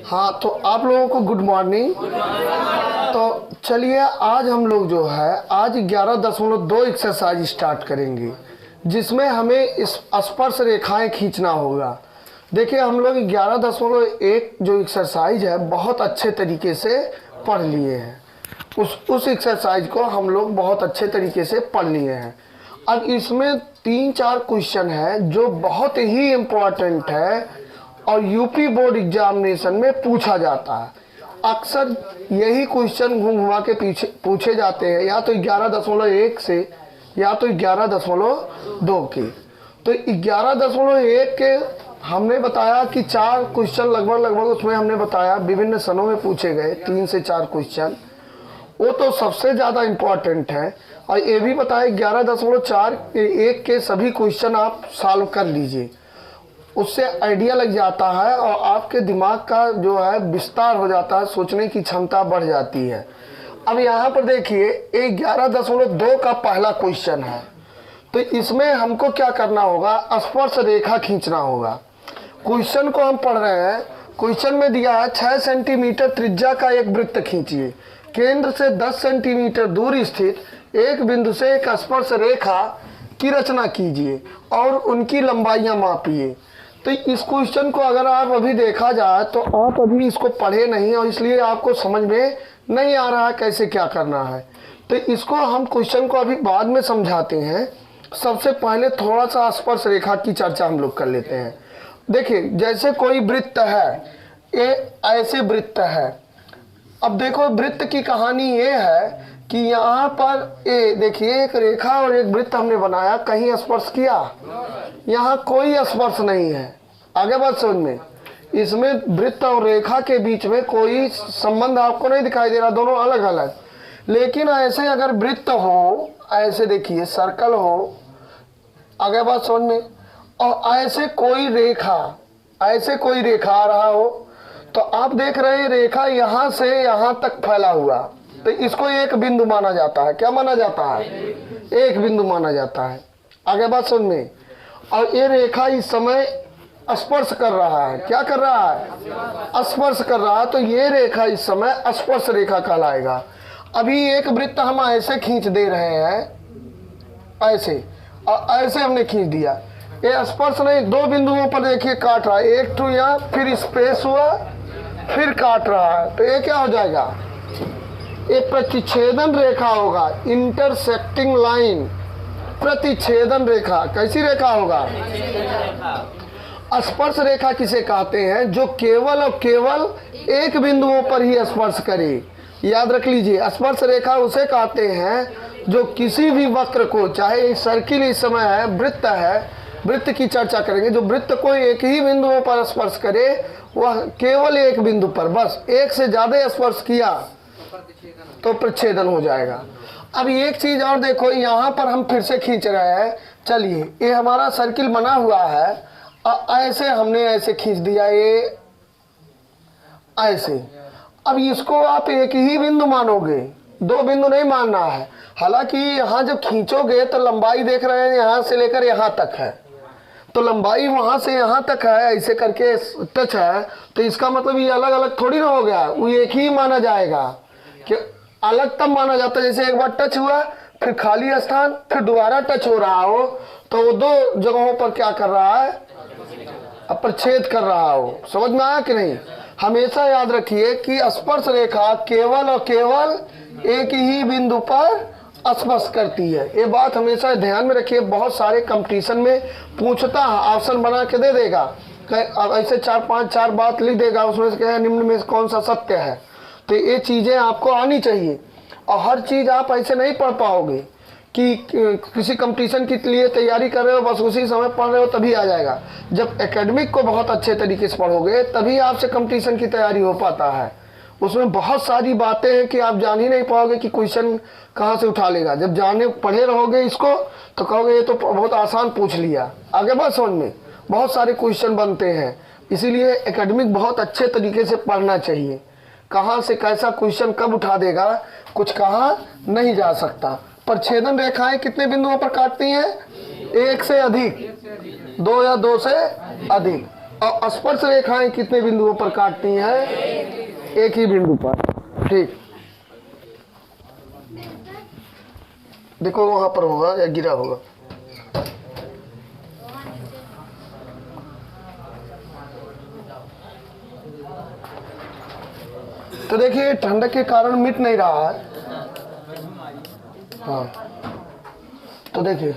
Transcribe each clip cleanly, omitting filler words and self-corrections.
हाँ, तो आप लोगों को गुड मॉर्निंग। तो चलिए आज हम लोग जो है आज 11.2 एक्सरसाइज स्टार्ट करेंगे, जिसमें हमें इस स्पर्श रेखाएं खींचना होगा। देखिए हम लोग 11.1 जो एक्सरसाइज है बहुत अच्छे तरीके से पढ़ लिए हैं। उस एक्सरसाइज को हम लोग बहुत अच्छे तरीके से पढ़ लिए हैं। अब इसमें 3-4 क्वेश्चन है जो बहुत ही इम्पोर्टेंट है और यूपी बोर्ड एग्जामिनेशन में पूछा जाता है। अक्सर यही क्वेश्चन घूम घुमा के पीछे पूछे जाते हैं, या तो 11.1 से या तो 11.2 के। तो 11.1 के हमने बताया कि 4 क्वेश्चन लगभग उसमें हमने बताया विभिन्न सनों में पूछे गए 3 से 4 क्वेश्चन, वो तो सबसे ज़्यादा इम्पॉर्टेंट है। और ये भी बताया 11.4 के सभी क्वेश्चन आप सॉल्व कर लीजिए, उससे आइडिया लग जाता है और आपके दिमाग का जो है विस्तार हो जाता है, सोचने की क्षमता बढ़ जाती है। अब यहाँ पर देखिए 11.2 का पहला क्वेश्चन है, तो इसमें हमको क्या करना होगा, स्पर्श रेखा खींचना होगा। क्वेश्चन को हम पढ़ रहे हैं। क्वेश्चन में दिया है 6 सेंटीमीटर त्रिज्या का एक वृत्त खींचिए, केंद्र से 10 सेंटीमीटर दूर स्थित एक बिंदु से एक स्पर्श रेखा की रचना कीजिए और उनकी लंबाइयाँ मापिए। तो इस क्वेश्चन को अगर आप अभी देखा जाए तो आप अभी इसको पढ़े नहीं और इसलिए आपको समझ में नहीं आ रहा है कैसे क्या करना है। तो इसको हम क्वेश्चन को अभी बाद में समझाते हैं। सबसे पहले थोड़ा सा स्पर्श रेखा की चर्चा हम लोग कर लेते हैं। देखिए जैसे कोई वृत्त है, ये ऐसे वृत्त है। अब देखो वृत्त की कहानी ये है कि यहाँ पर ये देखिए एक रेखा और एक वृत्त हमने बनाया, कहीं स्पर्श किया, यहाँ कोई स्पर्श नहीं है। आगे बात समझ में, इसमें वृत्त और रेखा के बीच में कोई संबंध आपको नहीं दिखाई दे रहा, दोनों अलग अलग। लेकिन ऐसे अगर वृत्त हो, ऐसे देखिए सर्कल हो, आगे बात समझ में, और ऐसे कोई रेखा आ रहा हो, तो आप देख रहे हैं रेखा यहाँ से यहाँ तक फैला हुआ, तो इसको एक बिंदु माना जाता है। क्या माना जाता है? एक बिंदु माना जाता है। आगे बात समझ में। और ये रेखा इस समय स्पर्श कर रहा है। क्या कर रहा है? स्पर्श कर रहा है। तो ये रेखा इस समय स्पर्श रेखा कहलाएगा। अभी एक वृत्त हम ऐसे खींच दे रहे हैं, ऐसे और ऐसे हमने खींच दिया, ये स्पर्श नहीं, 2 बिंदुओं पर देखिए काट रहा है, एक तो यहाँ फिर स्पेस हुआ फिर काट रहा है, तो ये क्या हो जाएगा? ये प्रतिच्छेदन रेखा होगा, इंटरसेक्टिंग लाइन, प्रतिच्छेदन रेखा। कैसी रेखा होगा? स्पर्श रेखा किसे कहते हैं? जो केवल और केवल एक बिंदुओं पर ही स्पर्श करे। याद रख लीजिए, स्पर्श रेखा उसे कहते हैं जो किसी भी वक्र को, चाहे सर्किल इस समय है, वृत्त है, वृत्त की चर्चा करेंगे, जो वृत्त को एक ही बिंदुओं पर स्पर्श करे, वह केवल एक बिंदु पर, बस एक से ज्यादा स्पर्श किया तो प्रतिच्छेदन हो जाएगा। अब एक चीज और देखो, यहाँ पर हम फिर से खींच रहे हैं। चलिए ये हमारा सर्किल बना हुआ है और ऐसे हमने ऐसे खींच दिया, ये ऐसे। अब इसको आप एक ही बिंदु मानोगे, 2 बिंदु नहीं मानना है। हालांकि यहाँ जब खींचोगे तो लंबाई देख रहे हैं यहाँ से लेकर यहाँ तक है, तो लंबाई वहाँ से यहाँ तक है, ऐसे करके टच है, तो इसका मतलब ये अलग अलग थोड़ी ना हो गया, वो एक ही माना जाएगा। कि अलग तब माना जाता है जैसे एक बार टच हुआ, फिर खाली स्थान, फिर दोबारा टच हो रहा हो, तो वो 2 जगहों पर क्या कर रहा है? प्रतिच्छेद कर रहा हो। समझ में आया कि नहीं? हमेशा याद रखिए कि स्पर्श रेखा केवल और केवल एक ही बिंदु पर स्पर्श करती है। ये बात हमेशा ध्यान में रखिए। बहुत सारे कंपटीशन में पूछता है, ऑप्शन बना के दे देगा, अब ऐसे 4-5 बात लिख देगा, उसमें से क्या है, निम्न में कौन सा सत्य है। तो ये चीज़ें आपको आनी चाहिए, और हर चीज़ आप ऐसे नहीं पढ़ पाओगे कि किसी कंपटीशन के लिए तैयारी कर रहे हो, बस उसी समय पढ़ रहे हो तभी आ जाएगा। जब एकेडमिक को बहुत अच्छे तरीके से पढ़ोगे तभी आपसे कंपटीशन की तैयारी हो पाता है। उसमें बहुत सारी बातें हैं कि आप जान ही नहीं पाओगे कि क्वेश्चन कहाँ से उठा लेगा। जब जाने पढ़े रहोगे इसको तो कहोगे ये तो बहुत आसान पूछ लिया। आगे बात समझ में, बहुत सारे क्वेश्चन बनते हैं, इसीलिए एकेडमिक बहुत अच्छे तरीके से पढ़ना चाहिए। कहाँ से कैसा क्वेश्चन कब उठा देगा कुछ कहा नहीं जा सकता। प्रतिच्छेदन रेखाएं कितने बिंदुओं पर काटती हैं? 1 से अधिक, 2 या 2 से अधिक। और स्पर्श रेखाएं कितने बिंदुओं पर काटती हैं? एक ही बिंदु पर। ठीक, देखो वहां पर होगा या गिरा होगा। तो देखिए ठंडक के कारण मिट नहीं रहा है। हाँ, तो देखिए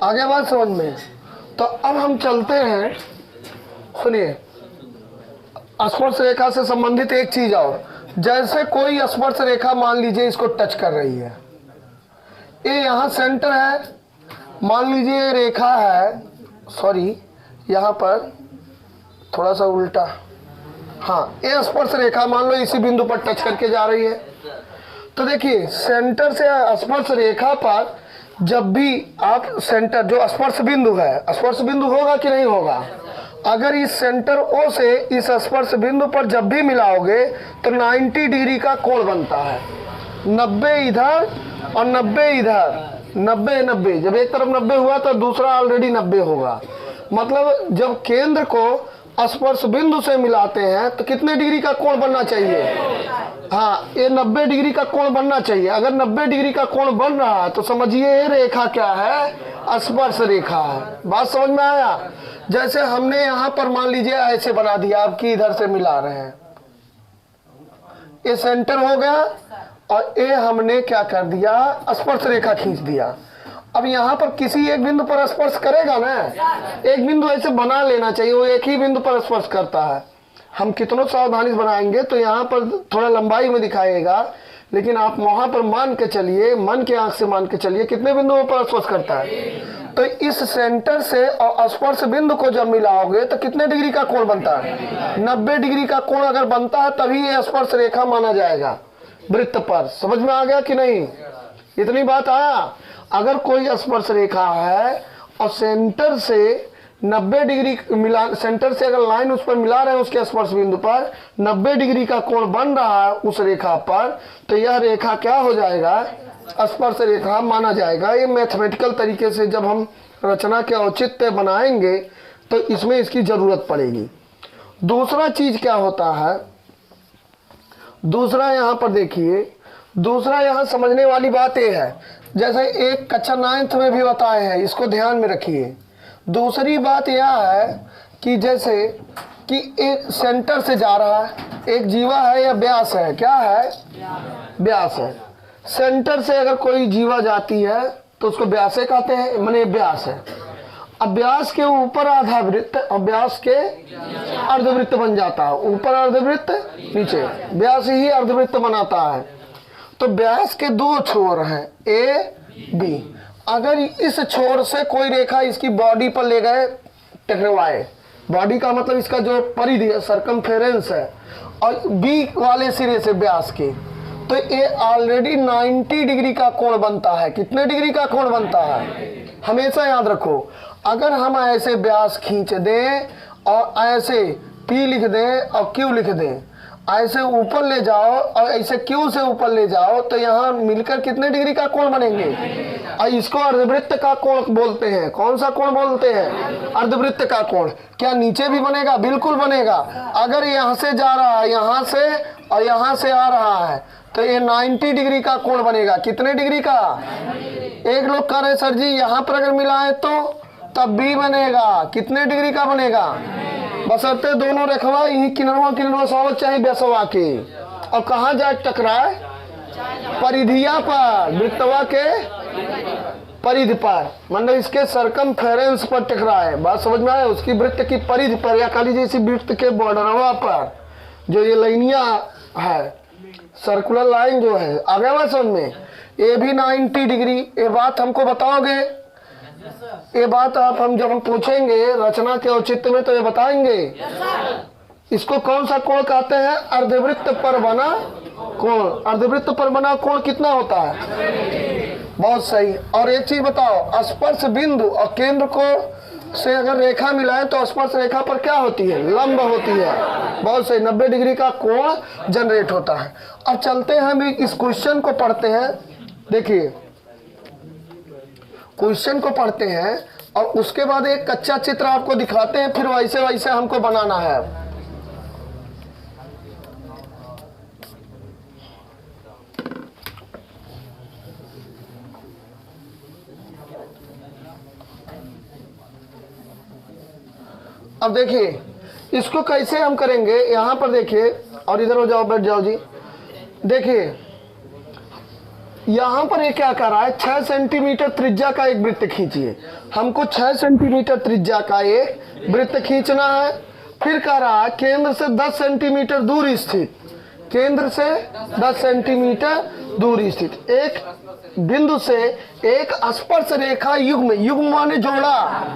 आगे बात समझ में। तो अब हम चलते हैं, सुनिए, स्पर्श रेखा से संबंधित एक चीज और। जैसे कोई स्पर्श रेखा मान लीजिए इसको टच कर रही है, ये यहाँ सेंटर है, मान लीजिए रेखा है, सॉरी यहाँ पर थोड़ा सा उल्टा, हाँ, ये स्पर्श रेखा मान लो इसी बिंदु पर टच करके जा रही है। तो देखिए सेंटर से स्पर्श रेखा पर जब भी आप सेंटर जो स्पर्श बिंदु है, स्पर्श बिंदु होगा कि नहीं होगा? अगर इस सेंटर O से इस स्पर्श बिंदु पर जब भी मिलाओगे तो 90 डिग्री का कोण बनता है। 90 इधर और 90 इधर, 90 90, जब एक तरफ 90 हुआ तो दूसरा ऑलरेडी 90 होगा। मतलब जब केंद्र को स्पर्श बिंदु से मिलाते हैं तो कितने डिग्री का कोण बनना चाहिए? हाँ, ये 90 डिग्री का कोण बनना चाहिए। अगर 90 डिग्री का कोण बन रहा है तो समझिए ये रेखा क्या है? स्पर्श रेखा है। बात समझ में आया? जैसे हमने यहाँ पर मान लीजिए ऐसे बना दिया, आपकी इधर से मिला रहे हैं, ये सेंटर हो गया और ये हमने क्या कर दिया? स्पर्श रेखा खींच दिया। अब यहाँ पर किसी एक बिंदु पर स्पर्श करेगा ना, एक बिंदु ऐसे बना लेना चाहिए, वो एक ही बिंदु पर स्पर्श करता है। हम कितनों सावधानी से बनाएंगे तो यहाँ पर थोड़ा लंबाई में दिखाएगा, लेकिन आप वहां पर मान के चलिए, मन के आंख से मान के चलिए कितने बिंदुओं पर स्पर्श करता है। तो इस सेंटर से और स्पर्श बिंदु को जब मिलाओगे तो कितने डिग्री का कोण बनता है? 90 डिग्री का कोण अगर बनता है तभी ये स्पर्श रेखा माना जाएगा वृत्त पर। समझ में आ गया कि नहीं? इतनी बात आया? अगर कोई स्पर्श रेखा है और सेंटर से 90 डिग्री मिला, सेंटर से अगर लाइन उस पर मिला रहे हैं उसके स्पर्श बिंदु पर 90 डिग्री का कोण बन रहा है उस रेखा पर, तो यह रेखा क्या हो जाएगा? स्पर्श रेखा माना जाएगा। ये मैथमेटिकल तरीके से जब हम रचना के औचित्य बनाएंगे तो इसमें इसकी जरूरत पड़ेगी। दूसरा चीज क्या होता है? दूसरा यहाँ पर देखिए, दूसरा यहाँ समझने वाली बात यह है, जैसे एक कक्षा 9th में भी बताए हैं, इसको ध्यान में रखिए। दूसरी बात यह है कि जैसे कि एक सेंटर से जा रहा है, एक जीवा है या व्यास है? क्या है? व्यास है। सेंटर से अगर कोई जीवा जाती है तो उसको व्यासे कहते हैं, माने व्यास है। अब व्यास के ऊपर आधा वृत्त और व्यास के अर्धवृत्त बन जाता है, ऊपर अर्धवृत्त, नीचे व्यास ही अर्धवृत्त बनाता है। तो व्यास के दो छोर हैं, ए बी। अगर इस छोर से कोई रेखा इसकी बॉडी पर ले गए टकराए, बॉडी का मतलब इसका जो परिधि है, सरकमफेरेंस है, और बी वाले सिरे से व्यास के, तो ये ऑलरेडी 90 डिग्री का कोण बनता है। कितने डिग्री का कोण बनता है? हमेशा याद रखो, अगर हम ऐसे व्यास खींच दें और ऐसे पी लिख दें और क्यू लिख दें, ऐसे ऊपर ले जाओ और ऐसे क्यू से ऊपर ले जाओ, तो यहाँ मिलकर कितने डिग्री का कोण बनेंगे? और इसको अर्धवृत्त का कोण बोलते हैं। कौन सा कोण बोलते हैं? अर्धवृत्त का कोण। क्या नीचे भी बनेगा? बिल्कुल बनेगा। अगर यहाँ से जा रहा है, यहाँ से और यहाँ से आ रहा है, तो ये 90 डिग्री का कोण बनेगा। कितने डिग्री का? एक लोग कह रहे सर जी यहाँ पर अगर मिलाए तो तब भी बनेगा। कितने डिग्री का बनेगा? बशर्ते दोनों रेखवा यही किनरवा सावक चाहे बेसवा के, और कहाँ जाए टकराए? परिधिया पर, वृत्तवा के परिधि पर, मतलब इसके सरकमफेरेंस पर टकराए। बात समझ में आए? उसकी वृत्त की परिधि पर, या काली जैसी वृत्त के बॉर्डरवा पर जो ये लाइनिया है, सर्कुलर लाइन जो है, आगे बात समझ में? ये भी 90 डिग्री। ये बात हमको बताओगे? ये बात आप हम जब हम पूछेंगे रचना के औचित्य में तो ये बताएंगे। इसको कौन सा कोण कहते हैं? अर्धवृत्त पर बना कोण। अर्धवृत्त पर बना कोण कितना होता है? बहुत सही। और एक चीज बताओ, स्पर्श बिंदु और केंद्र को से अगर रेखा मिलाए तो स्पर्श रेखा पर क्या होती है? लंब होती है। बहुत सही, 90 डिग्री का कोण जनरेट होता है। अब चलते हैं, हम इस क्वेश्चन को पढ़ते हैं। देखिए क्वेश्चन को पढ़ते हैं और उसके बाद एक कच्चा चित्र आपको दिखाते हैं, फिर वैसे वैसे हमको बनाना है। अब देखिए इसको कैसे हम करेंगे, यहां पर देखिए, और इधर हो जाओ, बैठ जाओ जी। देखिए यहां पर ये क्या कर रहा है, 6 सेंटीमीटर त्रिज्या का एक वृत्त खींचिए। हमको 6 सेंटीमीटर त्रिज्या का एक वृत्त खींचना है। फिर कह रहा है केंद्र से 10 सेंटीमीटर दूर स्थित, केंद्र से 10 सेंटीमीटर दूर स्थित एक बिंदु से एक स्पर्श रेखा युग्म, युग्म माने जोड़ा,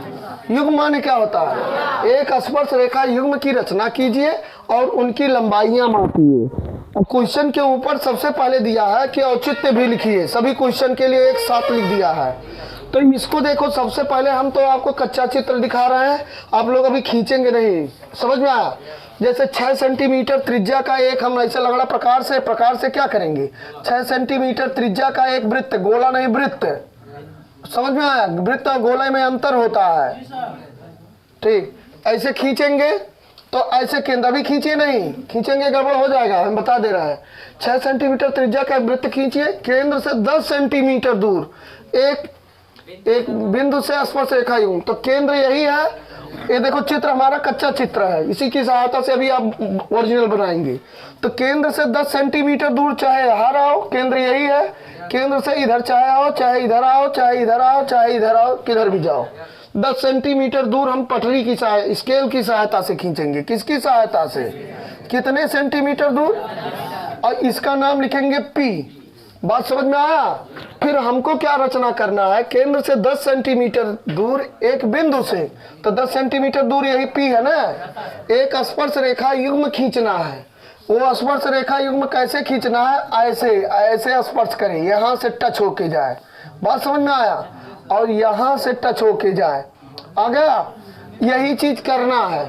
युग्म माने क्या होता है? एक स्पर्श रेखा युग्म की रचना कीजिए और उनकी लंबाइयां मापिए। अब क्वेश्चन के ऊपर सबसे पहले दिया है कि औचित्य भी लिखिए, सभी क्वेश्चन के लिए एक साथ लिख दिया है। तो इसको देखो, सबसे पहले हम तो आपको कच्चा चित्र दिखा रहे हैं, आप लोग अभी खींचेंगे नहीं, समझ में आया? जैसे 6 सेंटीमीटर त्रिज्या का एक, हम ऐसे लगड़ा प्रकार से क्या करेंगे, 6 सेंटीमीटर त्रिज्या का एक वृत्त, गोला नहीं वृत्त, समझ में आया? वृत्त और गोले में अंतर होता है, ठीक? ऐसे खींचेंगे तो ऐसे केंद्र भी खींचिए, नहीं खींचेंगे गड़बड़ हो जाएगा, हम बता दे रहे हैं। 6 सेंटीमीटर त्रिज्या का वृत्त खींचिए, केंद्र से 10 सेंटीमीटर दूर एक बिंदु से स्पर्श रेखा युग्म, तो केंद्र यही है। ये देखो चित्र हमारा कच्चा चित्र है, इसी की सहायता से अभी आप ओरिजिनल बनाएंगे। तो केंद्र से 10 सेंटीमीटर दूर, चाहे यहाँ आओ, केंद्र यही है, केंद्र से इधर चाहे आओ, चाहे इधर आओ, चाहे इधर आओ, चाहे इधर आओ, किधर भी जाओ, 10 सेंटीमीटर दूर हम पटरी की स्केल की सहायता से खींचेंगे। किसकी सहायता से? कितने सेंटीमीटर दूर? और इसका नाम लिखेंगे P। बात समझ में आया? फिर हमको क्या रचना करना है, केंद्र से 10 सेंटीमीटर दूर एक बिंदु से, तो 10 सेंटीमीटर दूर यही P है ना, एक स्पर्श रेखा युग्म खींचना है। वो स्पर्श रेखा युग्म कैसे खींचना है? ऐसे ऐसे स्पर्श करें, यहाँ से टच होके जाए। बात समझ में आया? और यहाँ से टच होके जाए, आ गया? यही चीज करना है।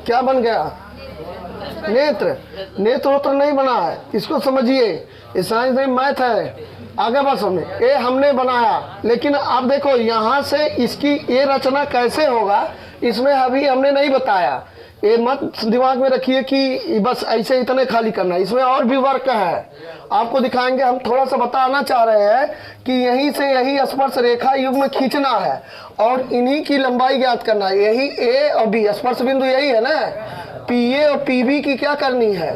क्या बन गया? नेत्र। नेत्र नहीं बना है, इसको समझिए, ये साइंस नहीं मैथ है। आगे बात समझे, ये हमने बनाया, लेकिन आप देखो यहाँ से इसकी ये रचना कैसे होगा, इसमें अभी हमने नहीं बताया। ये मत दिमाग में रखिए कि बस ऐसे इतने खाली करना है, इसमें और भी वर्क है, आपको दिखाएंगे। हम थोड़ा सा बताना चाह रहे हैं कि यहीं से यही स्पर्श रेखा युग्म खींचना है और इन्हीं की लंबाई ज्ञात करना है। यही ए और बी स्पर्श बिंदु यही है ना, पीए और पीबी की क्या करनी है?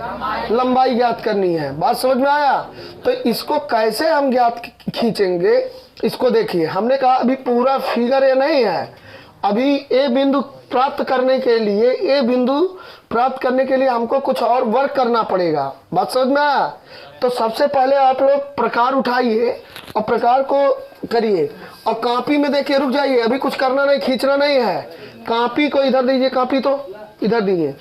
लंबाई ज्ञात करनी है। बात समझ में आया? तो इसको कैसे हम ज्ञात खींचेंगे, इसको देखिए। हमने कहा अभी पूरा फिगर ये नहीं है, अभी ए बिंदु प्राप्त करने के लिए, ए बिंदु प्राप्त करने के लिए हमको कुछ और वर्क करना पड़ेगा। बात समझ में आया? तो सबसे पहले आप लोग प्रकार उठाइए और प्रकार को करिए और कॉपी में देखिए, रुक जाइए, अभी कुछ करना नहीं, खींचना नहीं है। कॉपी को इधर दीजिए, कॉपी तो इधर दीजिए।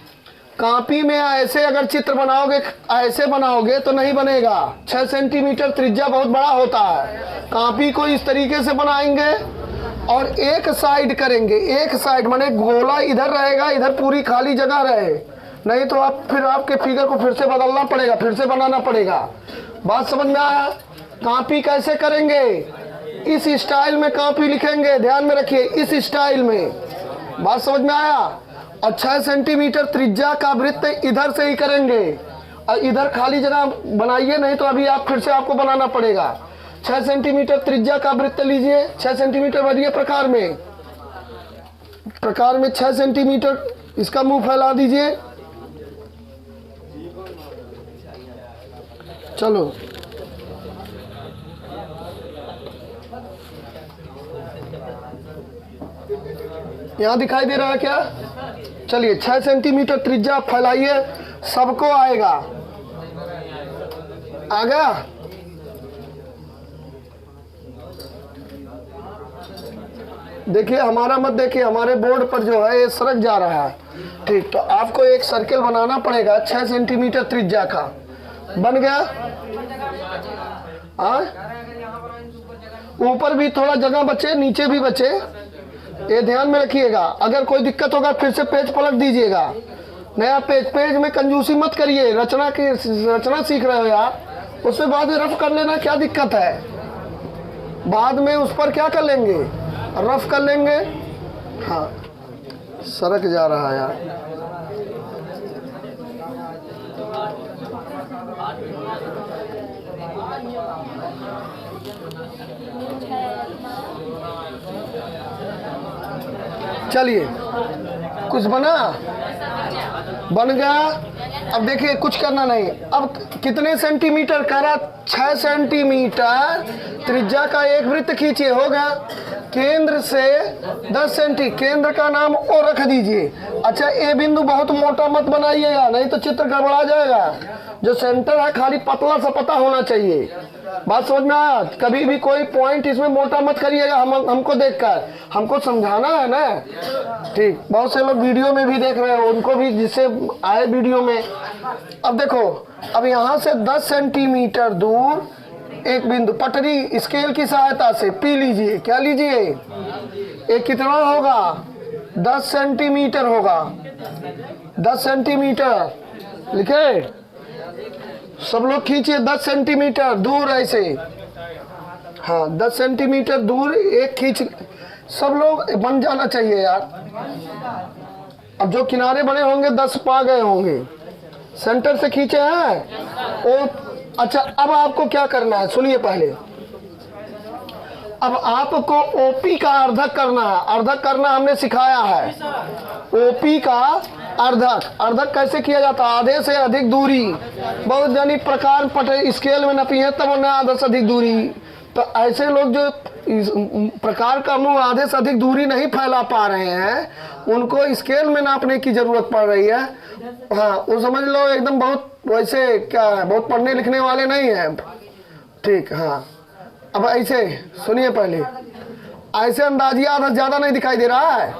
कॉपी में ऐसे अगर चित्र बनाओगे, ऐसे बनाओगे तो नहीं बनेगा। 6 सेंटीमीटर त्रिज्या बहुत बड़ा होता है। कॉपी को इस तरीके से बनाएंगे और एक साइड करेंगे, एक साइड माने गोला इधर रहेगा, इधर पूरी खाली जगह रहे, नहीं तो आप फिर आपके फिगर को फिर से बदलना पड़ेगा, फिर से बनाना पड़ेगा। बात समझ में आया? कॉपी कैसे करेंगे? इस स्टाइल में कॉपी लिखेंगे, ध्यान में रखिए, इस स्टाइल में। बात समझ में आया? और 6 सेंटीमीटर त्रिज्या का वृत्त इधर से ही करेंगे और इधर खाली जगह बनाइए, नहीं तो अभी आप फिर से आपको बनाना पड़ेगा। 6 सेंटीमीटर त्रिज्या का वृत्त लीजिए, 6 सेंटीमीटर भरिए प्रकार में, प्रकार में 6 सेंटीमीटर, इसका मुंह फैला दीजिए। चलो यहाँ दिखाई दे रहा है क्या? चलिए 6 सेंटीमीटर त्रिज्या फैलाइए, सबको आएगा। आ गया? देखिए हमारा मत देखिए, हमारे बोर्ड पर जो है ये सरक जा रहा है, ठीक? तो आपको एक सर्कल बनाना पड़ेगा 6 सेंटीमीटर त्रिज्या का। बन गया? हाँ ऊपर भी थोड़ा जगह बचे, नीचे भी बचे, ये ध्यान में रखिएगा। अगर कोई दिक्कत होगा फिर से पेज पलट दीजिएगा, नया पेज में कंजूसी मत करिए। रचना सीख रहे हो यार, उसमें बाद में रफ कर लेना, क्या दिक्कत है? बाद में उस पर क्या कर लेंगे, रफ कर लेंगे। हाँ सरक जा रहा है यार। चलिए कुछ बन गया। अब देखिए कुछ करना नहीं। अब कितने सेंटीमीटर करा? 6 सेंटीमीटर त्रिज्या का एक वृत्त खींचिए, हो गया। केंद्र से 10 सेंटी, केंद्र का नाम ओ रख दीजिए। अच्छा ए बिंदु बहुत मोटा मत बनाइएगा, नहीं तो चित्र गड़बड़ा जाएगा। जो सेंटर है खाली पतला सा पता होना चाहिए। बात समझ में आया? कभी भी कोई पॉइंट इसमें मोटा मत करिएगा। हमको देखकर हमको समझाना है ना, ठीक। बहुत से लोग वीडियो में भी देख रहे हो, उनको भी जिससे आए वीडियो में। अब देखो, अब यहाँ से 10 सेंटीमीटर दूर एक बिंदु पटरी स्केल की सहायता से पी लीजिए। क्या लीजिए? एक कितना होगा? 10 सेंटीमीटर होगा। 10 सेंटीमीटर लिखे? सब लोग खींचिए 10 सेंटीमीटर दूर ऐसे। हाँ 10 सेंटीमीटर दूर एक खींच, सब लोग बन जाना चाहिए यार। अब जो किनारे बने होंगे 10 पा गए होंगे, सेंटर से खींचे हैं ओ। अच्छा अब आपको क्या करना है, सुनिए पहले। अब आपको ओपी का अर्धक करना है। अर्धक करना हमने सिखाया है। ओपी का अर्धक कैसे किया जाता है? आधे से अधिक दूरी। बहुत जानी प्रकार पटे स्केल में नपी है तब उन्हें आधे से अधिक दूरी। तो ऐसे लोग जो इस प्रकार का मुंह आधे से अधिक दूरी नहीं फैला पा रहे हैं, उनको स्केल में नापने की जरूरत पड़ रही है। हाँ वो समझ लो एकदम बहुत वैसे क्या है, बहुत पढ़ने लिखने वाले नहीं हैं, ठीक। हाँ अब ऐसे सुनिए पहले, ऐसे अंदाजिया आधा ज्यादा नहीं दिखाई दे रहा है?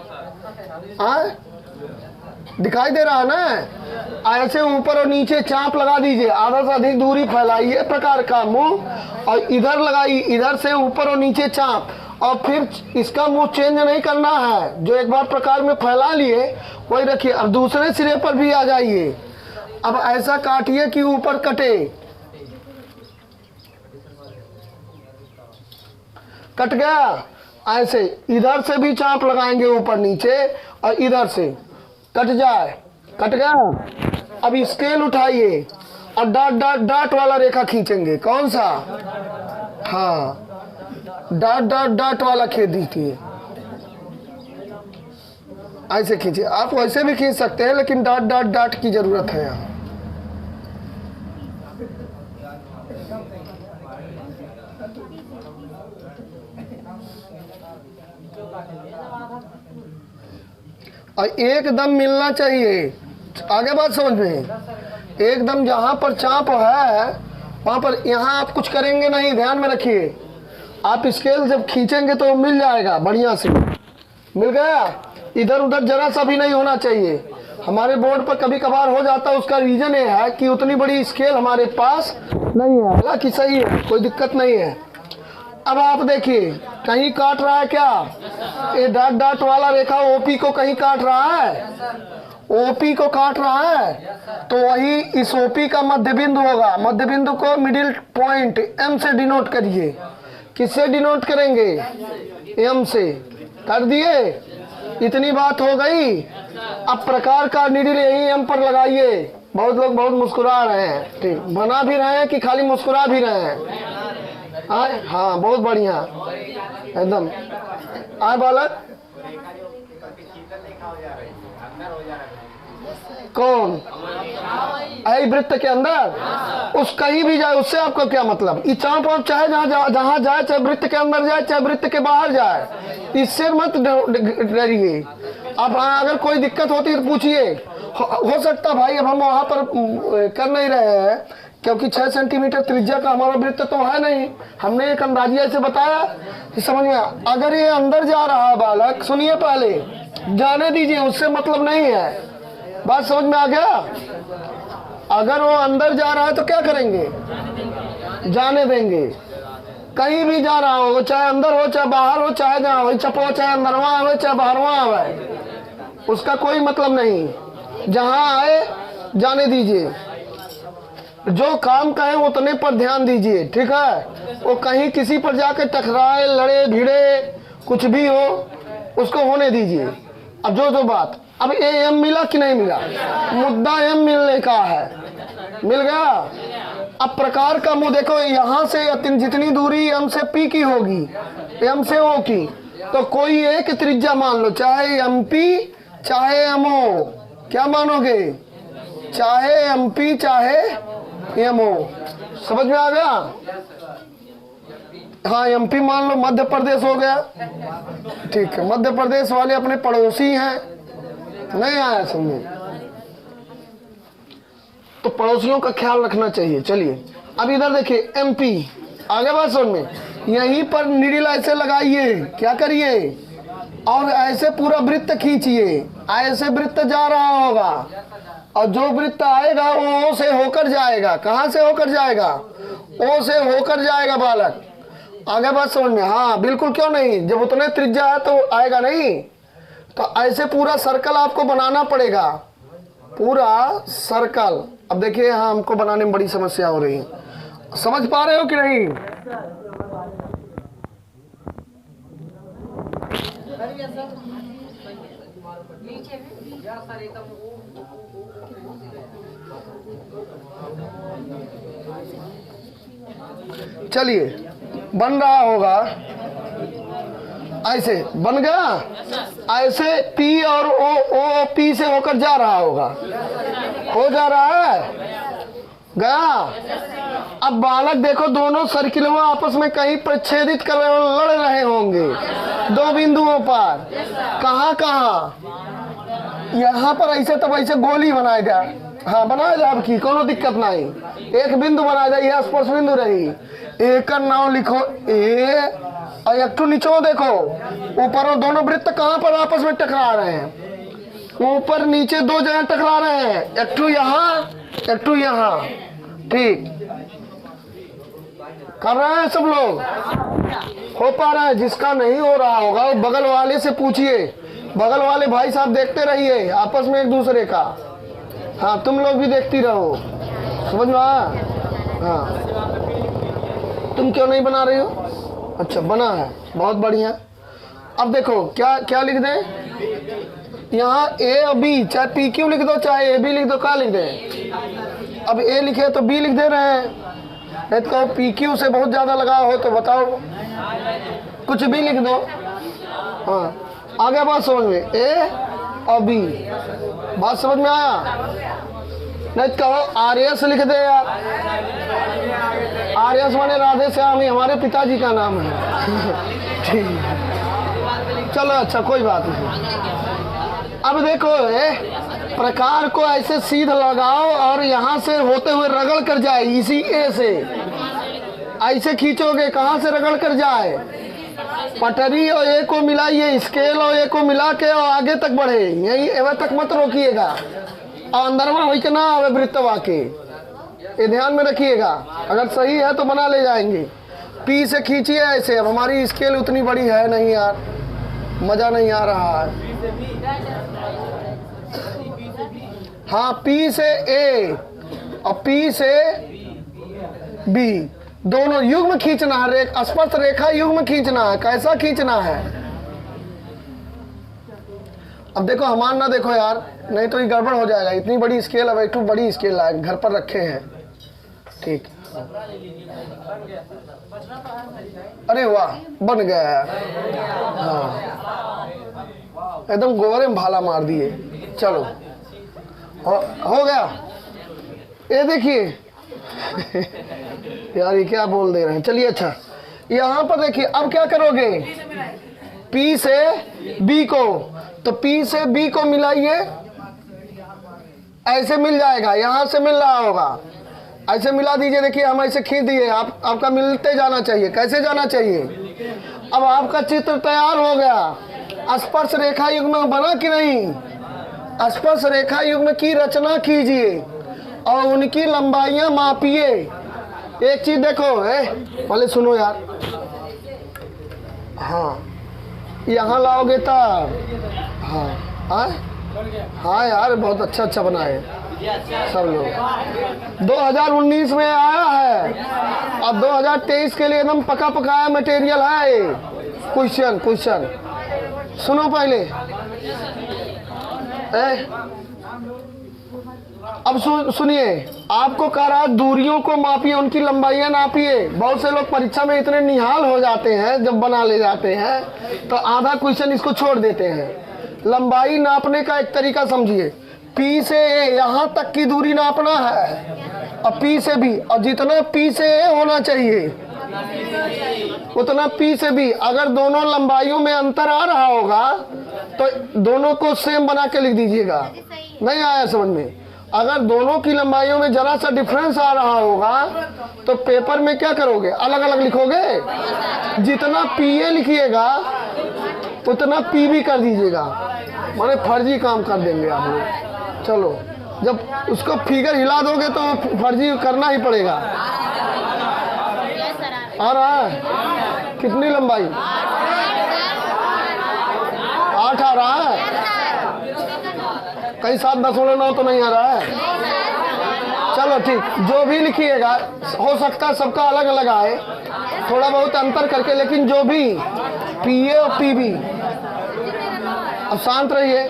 दिखाई दे रहा है ना? ऐसे ऊपर और नीचे चाप लगा दीजिए, आधा से अधिक दूरी फैलाइए प्रकार का मुंह, और इधर लगाइए, इधर से ऊपर और नीचे चाप, और फिर इसका मुंह चेंज नहीं करना है। जो एक बार प्रकार में फैला लिए वही रखिए। अब दूसरे सिरे पर भी आ जाइए। अब ऐसा काटिए कि ऊपर कटे, कट गया। ऐसे इधर से भी चाप लगाएंगे ऊपर नीचे, और इधर से कट जाए, कट गया। अब स्केल उठाइए और डाट डाट डाट वाला रेखा खींचेंगे। कौन सा? हाँ डाट डाट डाट वाला खींच दीजिए। ऐसे खींचिए, आप वैसे भी खींच सकते हैं, लेकिन डाट डाट डाट की जरूरत है यहाँ। और एकदम मिलना चाहिए। आगे बात समझ में? एकदम जहाँ पर चाप है वहाँ पर, यहाँ आप कुछ करेंगे नहीं, ध्यान में रखिए। आप स्केल जब खींचेंगे तो मिल जाएगा, बढ़िया से मिल गया। इधर उधर जरा सा भी नहीं होना चाहिए। हमारे बोर्ड पर कभी कभार हो जाता है, उसका रीजन ये है कि उतनी बड़ी स्केल हमारे पास नहीं है। हालांकि सही है, कोई दिक्कत नहीं है। अब आप देखिए कहीं काट रहा है क्या? ये डाट डाट वाला रेखा ओपी को कहीं काट रहा है, ओपी को काट रहा है, तो वही इस ओपी का मध्य बिंदु होगा। मध्य बिंदु को मिडिल पॉइंट एम से डिनोट करिए। किससे डिनोट करेंगे? एम से। कर दिए? इतनी बात हो गई। अब प्रकार का निडिल यही एम पर लगाइए। बहुत लोग बहुत मुस्कुरा रहे हैं, ठीक। बना भी रहे हैं कि खाली मुस्कुरा भी रहे हैं? हाँ बहुत बढ़िया एकदम। आए बालक, कौन? आई वृत्त के अंदर उस कहीं भी जाए, उससे आपको क्या मतलब? इस चाप आप चाहे जहाँ जाए, चाहे वृत्त के अंदर जाए चाहे वृत्त के बाहर जाए, इससे मत डरिए। अब अगर कोई दिक्कत होती है तो पूछिए। हो सकता भाई अब हम वहाँ पर कर नहीं रहे हैं, क्योंकि 6 सेंटीमीटर त्रिज्या का हमारा वृत्त तो है नहीं। हमने एक अंदाजिया से बताया, समझ में। अगर ये अंदर जा रहा है बालक, सुनिए पहले, जाने दीजिए, उससे मतलब नहीं है। बात समझ में आ गया? अगर वो अंदर जा रहा है तो क्या करेंगे? जाने देंगे। कहीं भी जा रहा हो, चाहे अंदर हो चाहे बाहर हो, चाहे जहाँ हो चपो, चाहे अंदरवा आवे चाहे बाहरवा आवे, उसका कोई मतलब नहीं। जहाँ आए जाने दीजिए, जो काम कहे उतने पर ध्यान दीजिए, ठीक है। वो कहीं किसी पर जाके टकराए, लड़े भिड़े, कुछ भी हो उसको होने दीजिए। अब जो बात, अब एम मिला कि नहीं मिला, मुद्दा एम मिलने का है, मिल गया। अब प्रकार का मुंह देखो, यहाँ से जितनी दूरी एम से पी की होगी, एम से ओ की, तो कोई एक त्रिज्या मान लो, चाहे एम पी चाहे एम ओ, क्या मानोगे, चाहे एम पी चाहे एम ओ, समझ में आ गया। हाँ एमपी मान लो, मध्य प्रदेश हो गया, ठीक है। मध्य प्रदेश वाले अपने पड़ोसी हैं, नहीं आया समझे, तो पड़ोसियों का ख्याल रखना चाहिए। चलिए अब इधर देखिए एमपी, आगे बात सुन में, यहीं पर निडिल ऐसे लगाइए, क्या करिए, और ऐसे पूरा वृत्त खींचिए, ऐसे वृत्त जा रहा होगा, और जो वृत्त आएगा वो ओ से होकर जाएगा। कहाँ से होकर जाएगा, ओ से होकर जाएगा बालक। आगे बात समझ में, हाँ बिल्कुल, क्यों नहीं, जब उतने त्रिज्या है तो आएगा नहीं। तो ऐसे पूरा सर्कल आपको बनाना पड़ेगा, पूरा सर्कल। अब देखिए यहाँ हमको बनाने में बड़ी समस्या हो रही है, समझ पा रहे हो कि नहीं। चलिए बन रहा होगा, ऐसे बन गया, ऐसे पी और ओ पी से होकर जा रहा होगा, हो जा रहा है, गया। अब बालक देखो, दोनों सर्किलों आपस में कहीं प्रच्छेदित कर रहे, लड़ रहे होंगे दो बिंदुओं पर, कहाँ कहाँ, यहाँ पर ऐसे तब ऐसे गोली बनाया जाए, हाँ बनाया जाए, आपकी कोनो दिक्कत नहीं, एक बिंदु बनाया जाए, यह स्पर्श बिंदु रही, एक का नाम लिखो ए, और एक तो नीचो देखो, ऊपर दोनों वृत्त कहाँ पर आपस में टकरा रहे हैं, ऊपर नीचे दो जगह टकरा रहे हैं, एक तो यहाँ एक तो यहाँ, ठीक कर रहे हैं सब लोग, हो पा रहा है। जिसका नहीं हो रहा होगा वो बगल वाले से पूछिए, बगल वाले भाई साहब देखते रहिए आपस में एक दूसरे का, हाँ तुम लोग भी देखती रहो, समझ में आया। हाँ तुम क्यों नहीं बना रही हो, अच्छा बना है, बहुत बढ़िया। अब देखो क्या क्या लिख दें, यहाँ ए और बी, चाहे पी क्यू लिख दो चाहे ए बी लिख दो, क्या लिख दें। अब ए लिखे तो बी लिख दे रहे हैं, नहीं तो पी क्यू से बहुत ज़्यादा लगाव हो तो बताओ, कुछ भी लिख दो। हाँ आगे बात समझ में, ए और बी, बात समझ में आया। नहीं कहो आर एस लिख दे यार, आर एस माने राधे श्याम, हमारे पिताजी का नाम है ठीक, चलो अच्छा कोई बात नहीं। अब देखो प्रकार को ऐसे सीध लगाओ और यहाँ से होते हुए रगड़ कर जाए, इसी ए से ऐसे खींचोगे, कहाँ से रगड़ कर जाए, पटरी और ए को मिलाइए, स्केल और ए को मिला के और आगे तक बढ़े, यही एवं तक मत रोकिएगा, और अंदरवा हुई के ना आवे वृत्तवा के, ये ध्यान में रखिएगा। अगर सही है तो बना ले जाएंगे। पी से खींचिए ऐसे, अब हमारी स्केल उतनी बड़ी है नहीं यार, मजा नहीं आ रहा है। हाँ पी से ए और पी से बी, दोनों युग्म खींचना है, स्पर्श रेखा युग्म खींचना है। कैसा खींचना है, अब देखो हमार ना देखो यार, नहीं तो ये गड़बड़ हो जाएगा। इतनी बड़ी स्केल, अब एक बड़ी स्केल है, घर पर रखे हैं, ठीक। अरे वाह बन गया यार, हाँ एकदम गोबरे में भाला मार दिए। चलो हो गया, ये देखिए यार ये क्या बोल दे रहे हैं। चलिए अच्छा यहाँ पर देखिए, अब क्या करोगे, P से B को, तो P से B को मिलाइए, ऐसे मिल जाएगा, यहाँ से मिल रहा होगा, ऐसे मिला दीजिए। देखिए हम ऐसे खींच दिए, आपका मिलते जाना चाहिए। कैसे जाना चाहिए, अब आपका चित्र तैयार हो गया। स्पर्श रेखा युग्म बना कि नहीं, स्पर्श रेखा युग्म की रचना कीजिए और उनकी लंबाइयां मापिए। एक चीज देखो, पहले सुनो यार। हाँ, यहाँ लाओगे तब। हाँ हाँ हाँ यार, बहुत अच्छा अच्छा बनाए सब लोग। 2019 में आया है और 2023 के लिए एकदम पका पकाया मटेरियल है। क्वेश्चन सुनो पहले। अब सुनिए, आपको कह रहा दूरियों को मापिए, उनकी लंबाइयां नापिए। बहुत से लोग परीक्षा में इतने निहाल हो जाते हैं जब बना ले जाते हैं तो आधा क्वेश्चन इसको छोड़ देते हैं। लंबाई नापने का एक तरीका समझिए। पी से ए यहाँ तक की दूरी नापना है और पी से बी, और जितना पी से ए होना चाहिए उतना पी से बी। अगर दोनों लंबाइयों में अंतर आ रहा होगा तो दोनों को सेम बना के लिख दीजिएगा। नहीं आया समझ में? अगर दोनों की लंबाइयों में जरा सा डिफरेंस आ रहा होगा तो पेपर में क्या करोगे? अलग अलग लिखोगे। जितना पी ए लिखिएगा उतना पी बी कर दीजिएगा, माने फर्जी काम कर देंगे आप लोग। चलो, जब उसको फिगर हिला दोगे तो फर्जी करना ही पड़ेगा। आ रहा है? कितनी लंबाई? 8 आ रहा है? कहीं 7.9 तो नहीं आ रहा है? चलो ठीक, जो भी लिखिएगा हो सकता है सबका अलग अलग आए, थोड़ा बहुत अंतर करके, लेकिन जो भी पी ए और पी बी। अब शांत रहिए।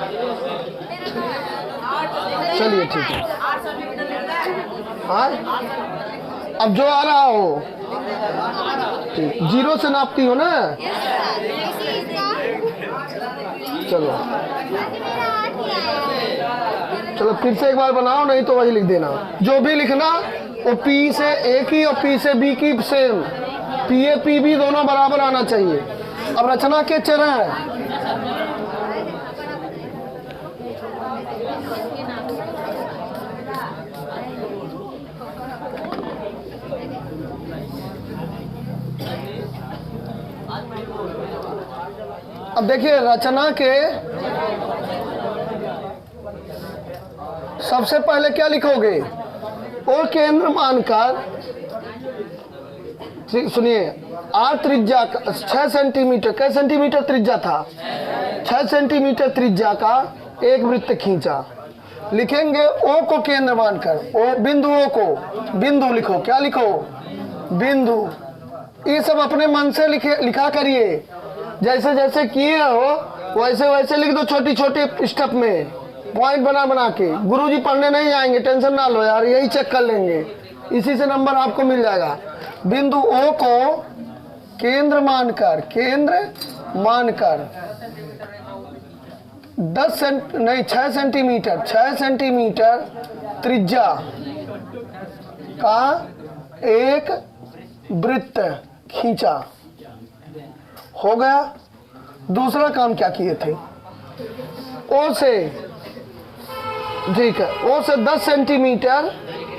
चलिए ठीक है। हाँ, अब जो आ रहा हो ठीक, 0 से नापती हो ना? चलो चलो फिर से एक बार बनाओ, नहीं तो वही लिख देना। जो भी लिखना वो पी से ए की और पी से बी की same, P A P B दोनों बराबर आना चाहिए। अब रचना के चरण अब देखिए, रचना के सबसे पहले क्या लिखोगे? ओ केंद्र मानकर, सुनिए, आर त्रिज्या 6 सेंटीमीटर, कै सेंटीमीटर त्रिज्या था? 6 सेंटीमीटर त्रिज्या का एक वृत्त खींचा। लिखेंगे ओ को केंद्र मानकर, ओ बिंदुओं को, बिंदु लिखो। क्या लिखो? बिंदु। ये सब अपने मन से लिखा करिए, जैसे जैसे किए हो वैसे वैसे लिख दो, छोटी छोटी स्टेप में पॉइंट बना बना के। गुरुजी पढ़ने नहीं आएंगे, टेंशन ना लो यार, यही चेक कर लेंगे, इसी से नंबर आपको मिल जाएगा। बिंदु ओ को केंद्र मानकर, 6 सेंटीमीटर त्रिज्या का एक वृत्त खींचा। हो गया। दूसरा काम क्या किए थे? ओ से, ठीक है, ओ से 10 सेंटीमीटर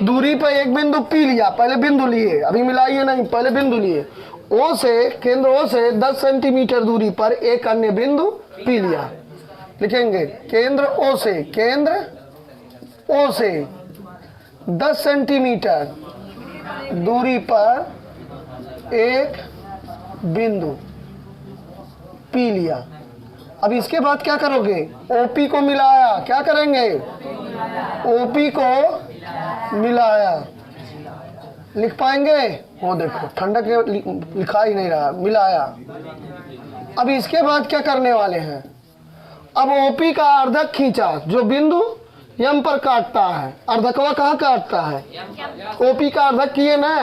दूरी पर एक बिंदु पी लिया। पहले बिंदु लिए, अभी मिलाइए नहीं, पहले बिंदु लिए। ओ से, केंद्र ओ से 10 सेंटीमीटर दूरी पर एक अन्य बिंदु पी लिया। लिखेंगे केंद्र ओ से 10 सेंटीमीटर दूरी पर एक बिंदु पी लिया। अब इसके बाद क्या करोगे? ओपी को मिलाया। क्या करेंगे? ओपी को मिलाया। लिख पाएंगे? वो देखो, ठंडक लिखा ही नहीं रहा, मिलाया। अब इसके बाद क्या करने वाले हैं? अब ओपी का अर्धक खींचा, जो बिंदु यम पर काटता है। अर्धकवा कहाँ काटता है? ओपी का अर्धक किए ना।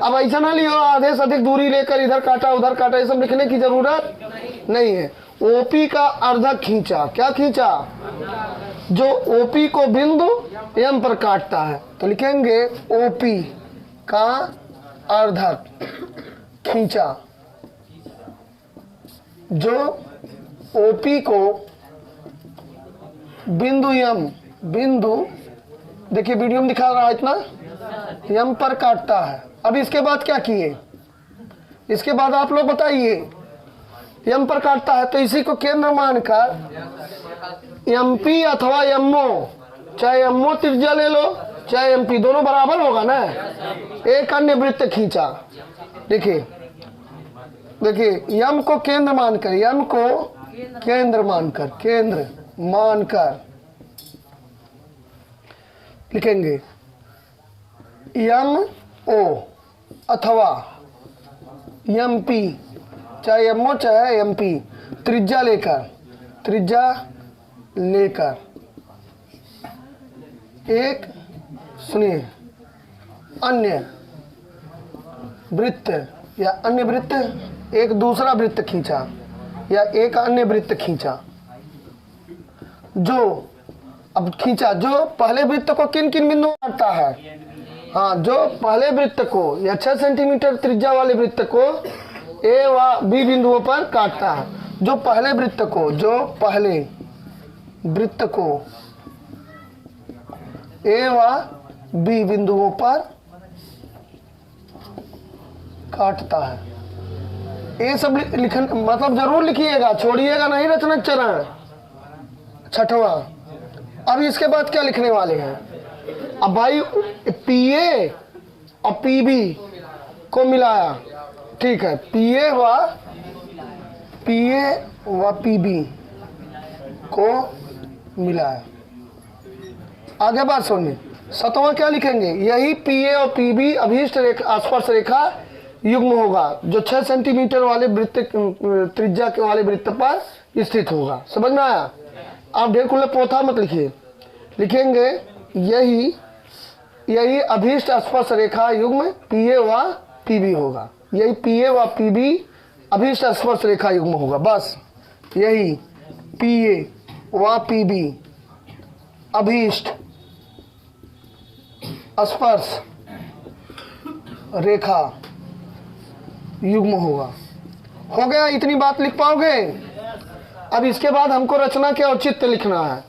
अब ऐसा ना लियो आधे से अधिक दूरी लेकर इधर काटा उधर काटा, ये सब लिखने की जरूरत नहीं है। ओपी का अर्धक खींचा। क्या खींचा? जो ओपी को बिंदु यम पर काटता है। तो लिखेंगे ओपी का अर्धक खींचा, जो ओपी को बिंदु यम, बिंदु देखिए वीडियो में दिखा रहा है इतना, यम पर काटता है। अब इसके बाद क्या किए? इसके बाद आप लोग बताइए। यम पर काटता है तो इसी को केंद्र मानकर एमपी अथवा एमओ, चाहे एमओ त्रिज्या ले लो चाहे MP दोनों बराबर होगा ना। एक अन्य वृत्त खींचा, देखिए देखिए यम को केंद्र मानकर, यम को केंद्र मानकर लिखेंगे MO अथवा MP, चाहे MO चाहे MP, त्रिज्या लेकर एक, सुनिए, अन्य वृत्त या अन्य वृत्त, एक दूसरा वृत्त खींचा या एक अन्य वृत्त खींचा, जो अब खींचा जो पहले वृत्त को किन किन बिंदुओं काटता है। हाँ, जो पहले वृत्त को या 6 सेंटीमीटर त्रिज्या वाले वृत्त को A व B बिंदुओं पर काटता है। जो पहले वृत्त को A व B बिंदुओं पर काटता है। ये सब लिखन मतलब जरूर लिखिएगा, छोड़िएगा नहीं रचना चरण। छठवां, अब इसके बाद क्या लिखने वाले हैं। अब भाई PA और PB को मिलाया, ठीक है, PA व PB को मिलाया। आगे बात सुनिए, सतवां क्या लिखेंगे, यही PA और PB अभीष्ट रेखा स्पर्श रेखा युग्म होगा, जो 6 सेंटीमीटर वाले वृत्त त्रिज्या के वाले वृत्त पर स्थित होगा। समझ में आया। आप ढेर खुले पोथा मत लिखिए, लिखेंगे यही अभीष्ट स्पर्श रेखा युग्म PA व PB होगा। यही PA व PB अभीष्ट स्पर्श रेखा युग्म होगा। बस यही PA व PB अभीष्ट स्पर्श रेखा युग्म होगा। हो गया, इतनी बात लिख पाओगे। अब इसके बाद हमको रचना के औचित्य लिखना है।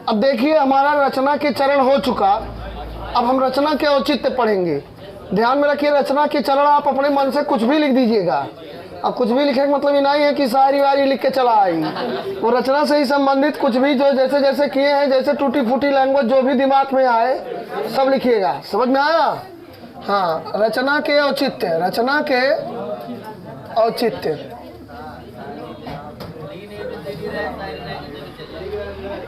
अब देखिए हमारा रचना के चरण हो चुका, अब हम रचना के औचित्य पढ़ेंगे। ध्यान में रखिए, रचना के चरण आप अपने मन से कुछ भी लिख दीजिएगा। अब कुछ भी लिखे मतलब ये नहीं है कि सारी वारी लिख के चला आई, वो रचना से ही संबंधित कुछ भी जो जैसे जैसे किए हैं, जैसे टूटी फूटी लैंग्वेज जो भी दिमाग में आए सब लिखिएगा। समझ में आया। हाँ, रचना के औचित्य, रचना के औचित्य।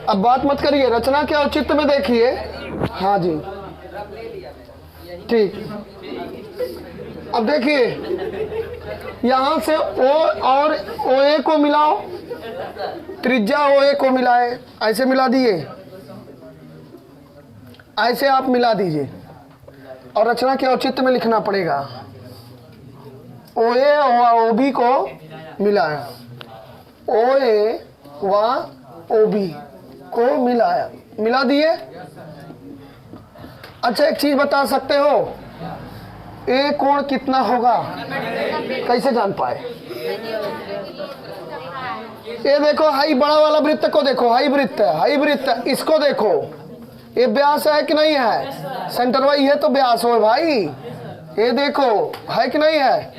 अब बात मत करिए, रचना के औचित्य में देखिए। हाँ जी, ठीक। अब देखिए यहां से O और OA को मिलाओ, त्रिज्या OA को मिलाए, ऐसे मिला दिए, ऐसे आप मिला दीजिए और रचना के औचित्य में लिखना पड़ेगा। OA व OB को मिलाया, OA व OB को मिलाया, मिला दिए। अच्छा, एक चीज बता सकते हो, A कोण कितना होगा, कैसे जान पाए। ये देखो, हाई बड़ा वाला वृत्त को देखो, हाई वृत्त इसको देखो, ये व्यास है कि नहीं है, सेंटर वाई है तो व्यास हो भाई। ये देखो है कि नहीं है।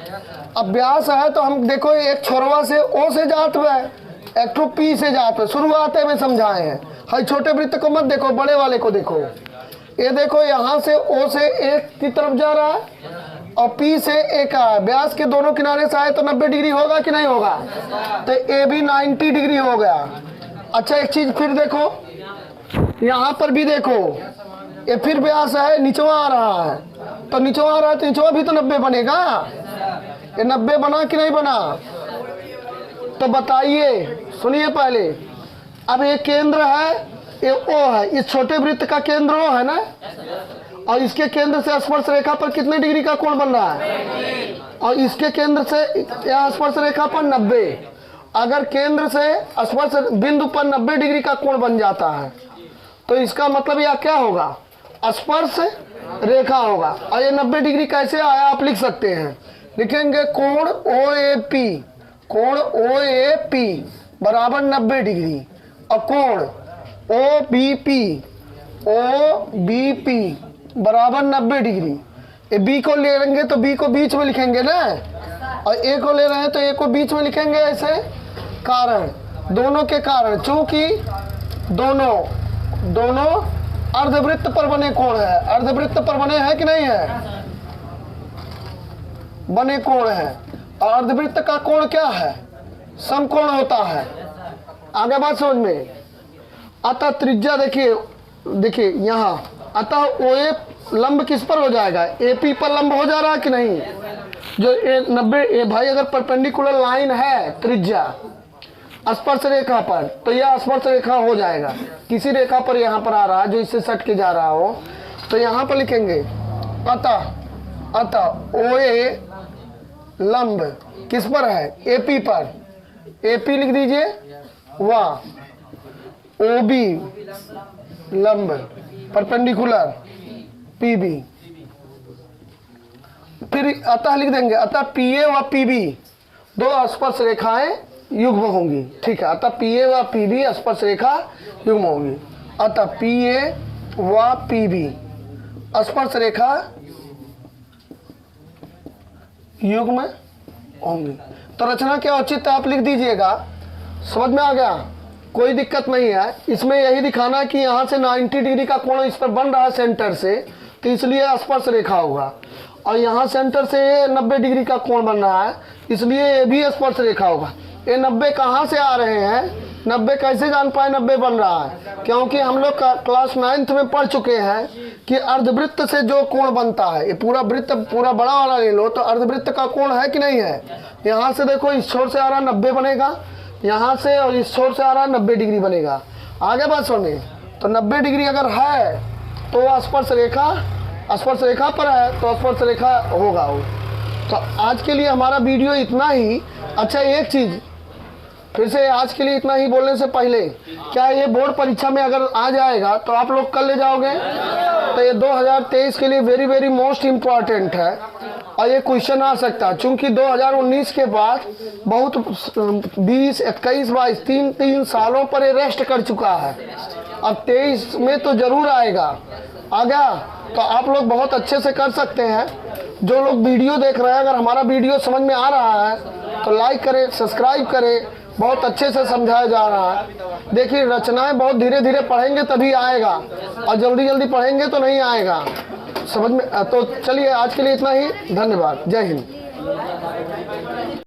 अब व्यास है तो हम देखो एक छोरवा से O से जात है, एक ठो P से जात है, शुरुआत में समझाए हैं। हाई छोटे वृत्त को मत देखो, बड़े वाले को देखो। ये देखो यहाँ से O से एक की तरफ जा रहा है और P से एक आया, व्यास के दोनों किनारे से आए तो 90 डिग्री होगा कि नहीं होगा, तो A भी 90 डिग्री हो गया। अच्छा, एक चीज फिर देखो, यहाँ पर भी देखो, ये फिर व्यास है, निचवा आ रहा है, तो निचवा आ रहा है तो निचवा भी तो 90 बनेगा। ये 90 बना कि नहीं बना, तो बताइए। सुनिए पहले, अब ये केंद्र है, ये O है, इस छोटे वृत्त का केंद्र O है ना, और इसके केंद्र से स्पर्श रेखा पर कितने डिग्री का कोण बन रहा है, और इसके केंद्र से यह स्पर्श रेखा पर 90। अगर केंद्र से स्पर्श बिंदु पर 90 डिग्री का कोण बन जाता है तो इसका मतलब यह क्या होगा, स्पर्श रेखा होगा। और ये 90 डिग्री कैसे आया आप लिख सकते हैं, लिखेंगे कोण OAP बराबर 90 डिग्री और कोण OBP बराबर 90 डिग्री। ये B को ले लेंगे तो B को बीच में लिखेंगे ना, और A को ले रहे हैं तो A को बीच में लिखेंगे। ऐसे दोनों के कारण, चूंकि दोनों अर्धवृत्त पर बने कोण है, अर्धवृत्त पर बने हैं कि नहीं है, बने कोण है। और अर्धवृत्त का कोण क्या है, समकोण होता है। आगे बात समझ में। अतः त्रिज्या देखिए, देखिए यहाँ अतः OA लंब किस पर हो जाएगा, AP पर लंब हो जा रहा है कि नहीं। जो 90 भाई अगर परपेंडिकुलर लाइन है त्रिज्या स्पर्श रेखा पर, तो यह स्पर्श रेखा हो जाएगा। किसी रेखा पर यहाँ पर आ रहा है जो इससे सट के जा रहा हो, तो यहाँ पर लिखेंगे अतः OA लंब किस पर है, AP पर। AP लिख दीजिए, व OB लंब परपेंडिकुलर PB। फिर अतः लिख देंगे, अतः PA व PB दो स्पर्श रेखाएं युग्म होंगी। ठीक है, अतः PA व PB स्पर्श रेखा युग्म होंगी। अतः PA व PB स्पर्श रेखा युग्म होंगी। तो रचना के औचित्य आप लिख दीजिएगा। समझ में आ गया, कोई दिक्कत नहीं है। इसमें यही दिखाना है कि यहाँ से 90 डिग्री का कोण इस पर बन रहा है सेंटर से, तो इसलिए स्पर्श रेखा होगा। और यहाँ सेंटर से 90 डिग्री का कोण बन रहा है, इसलिए ये भी स्पर्श रेखा होगा। ये 90 कहाँ से आ रहे हैं, 90 कैसे जान पाए 90 बन रहा है, क्योंकि हम लोग क्लास 9th में पढ़ चुके हैं कि अर्धवृत्त से जो कोण बनता है, ये पूरा वृत्त पूरा बड़ा वाला ले लो तो अर्धवृत्त का कोण है कि नहीं है। यहाँ से देखो, इस छोर से आ रहा 90 बनेगा, यहाँ से और इस छोर से आ रहा 90 डिग्री बनेगा। आगे बात सुनिए, तो 90 डिग्री अगर है तो स्पर्श रेखा पर है, तो स्पर्श रेखा होगा वो। तो आज के लिए हमारा वीडियो इतना ही। अच्छा, एक चीज़ फिर से, आज के लिए इतना ही बोलने से पहले, क्या ये बोर्ड परीक्षा में अगर आ जाएगा तो आप लोग कल ले जाओगे? तो ये 2023 के लिए वेरी वेरी मोस्ट इम्पॉर्टेंट है और ये क्वेश्चन आ सकता है, चूँकि 2019 के बाद बहुत 20, 21, 22 तीन सालों पर ये रेस्ट कर चुका है। अब 23 में तो ज़रूर आएगा। आ गया तो आप लोग बहुत अच्छे से कर सकते हैं। जो लोग वीडियो देख रहे हैं, अगर हमारा वीडियो समझ में आ रहा है तो लाइक करें, सब्सक्राइब करें। बहुत अच्छे से समझाया जा रहा है। देखिए, रचनाएं बहुत धीरे धीरे पढ़ेंगे तभी आएगा, और जल्दी जल्दी पढ़ेंगे तो नहीं आएगा। समझ में? तो चलिए, आज के लिए इतना ही। धन्यवाद। जय हिंद।